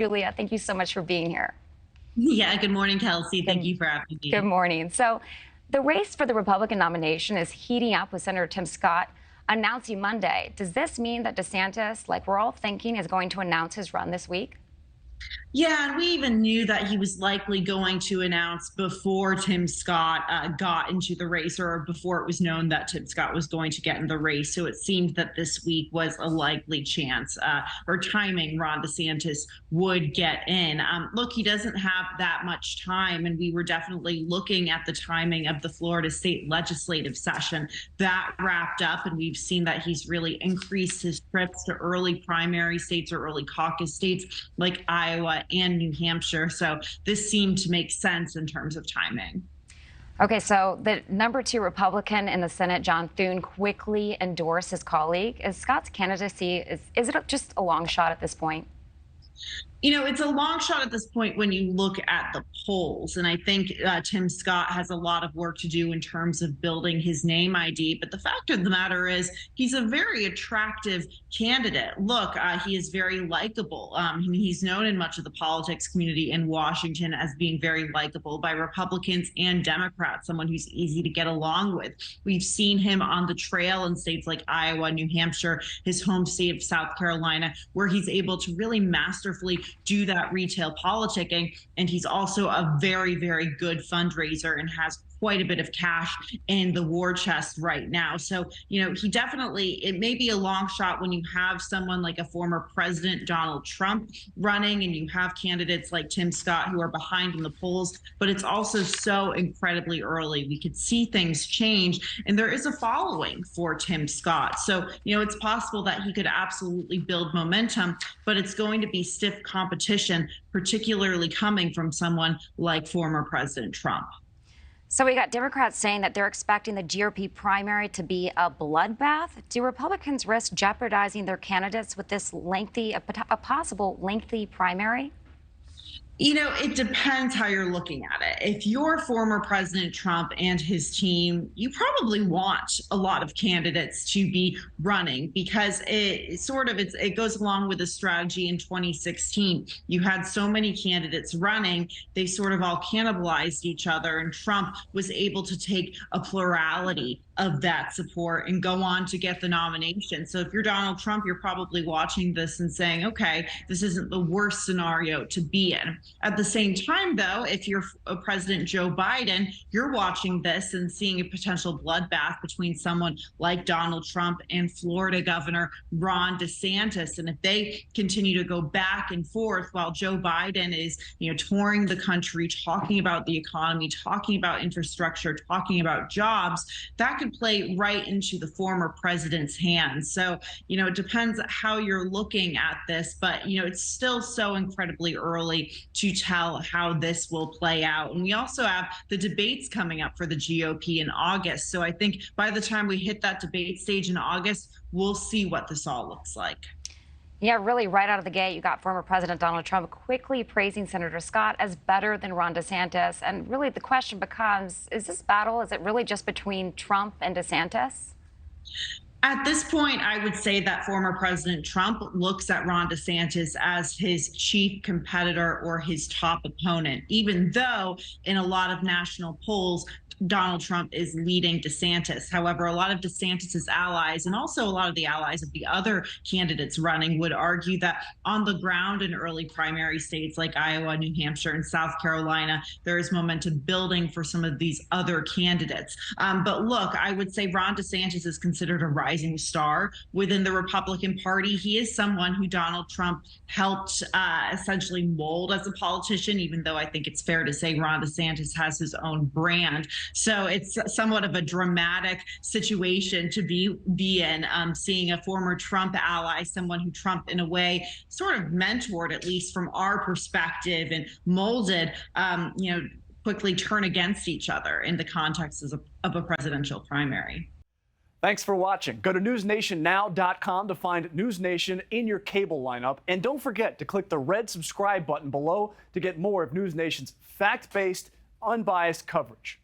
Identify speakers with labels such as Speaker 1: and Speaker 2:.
Speaker 1: Julia, thank you so much for being here.
Speaker 2: Yeah, good morning, Kelsey. Thank you for having
Speaker 1: Good
Speaker 2: me.
Speaker 1: morning. So, the race for the Republican nomination is heating up with Senator Tim Scott announcing Monday. Does this mean that DeSantis, like we're all thinking, is going to announce his run this week?
Speaker 2: Yeah, and we even knew that he was likely going to announce before Tim Scott got into the race, or before it was known that Tim Scott was going to get in the race. So it seemed that this week was a likely chance or timing Ron DeSantis would get in. Look, he doesn't have that much time, and we were definitely looking at the timing of the Florida state legislative session. That wrapped up, and we've seen that he's really increased his trips to early primary states or early caucus states like Iowa and New Hampshire. So this seemed to make sense in terms of timing.
Speaker 1: Okay, so the number two Republican in the Senate, John Thune, quickly endorsed his colleague. Is Scott's candidacy, is it just a long shot at this point?
Speaker 2: You know, it's a long shot at this point when you look at the polls. And I think Tim Scott has a lot of work to do in terms of building his name ID. But the fact of the matter is, he's a very attractive candidate. Look, he is very likable. He's known in much of the politics community in Washington as being very likable by Republicans and Democrats, someone who's easy to get along with. We've seen him on the trail in states like Iowa, New Hampshire, his home state of South Carolina, where he's able to really masterfully do that retail politicking. And he's also a very, very good fundraiser and has quite a bit of cash in the war chest right now. So, you know, he definitely, it may be a long shot when you have someone like a former President Donald Trump running and you have candidates like Tim Scott who are behind in the polls, but it's also so incredibly early. We could see things change, and there is a following for Tim Scott. So, you know, it's possible that he could absolutely build momentum, but it's going to be stiff competition, particularly coming from someone like former President Trump.
Speaker 1: So we got Democrats saying that they're expecting the GOP primary to be a bloodbath. Do Republicans risk jeopardizing their candidates with this a possible lengthy primary?
Speaker 2: You know, it depends how you're looking at it. If you're former President Trump and his team, you probably want a lot of candidates to be running because it goes along with the strategy in 2016. You had so many candidates running, they sort of all cannibalized each other, and Trump was able to take a plurality of that support and go on to get the nomination. So if you're Donald Trump, you're probably watching this and saying, okay, this isn't the worst scenario to be in. At the same time, though, if you're President Joe Biden, you're watching this and seeing a potential bloodbath between someone like Donald Trump and Florida Governor Ron DeSantis. And if they continue to go back and forth while Joe Biden is, you know, touring the country, talking about the economy, talking about infrastructure, talking about jobs, that could play right into the former president's hands. So, you know, it depends how you're looking at this, but, you know, it's still so incredibly early to tell how this will play out. And we also have the debates coming up for the GOP in August. So I think by the time we hit that debate stage in August, we'll see what this all looks like.
Speaker 1: Yeah, really, right out of the gate, you got former President Donald Trump quickly praising Senator Scott as better than Ron DeSantis. And really, the question becomes, is this battle, is it really just between Trump and DeSantis?
Speaker 2: At this point, I would say that former President Trump looks at Ron DeSantis as his chief competitor or his top opponent, even though in a lot of national polls, Donald Trump is leading DeSantis. However, a lot of DeSantis's allies and also a lot of the allies of the other candidates running would argue that on the ground in early primary states like Iowa, New Hampshire, and South Carolina, there is momentum building for some of these other candidates. But look, I would say Ron DeSantis is considered a rising star within the Republican Party. He is someone who Donald Trump helped essentially mold as a politician, even though I think it's fair to say Ron DeSantis has his own brand. So it's somewhat of a dramatic situation to be in, seeing a former Trump ally, someone who Trump in a way sort of mentored, at least from our perspective, and molded, you know, quickly turn against each other in the context of a presidential primary.
Speaker 3: Thanks for watching. Go to newsnationnow.com to find NewsNation in your cable lineup. And don't forget to click the red subscribe button below to get more of NewsNation's fact-based, unbiased coverage.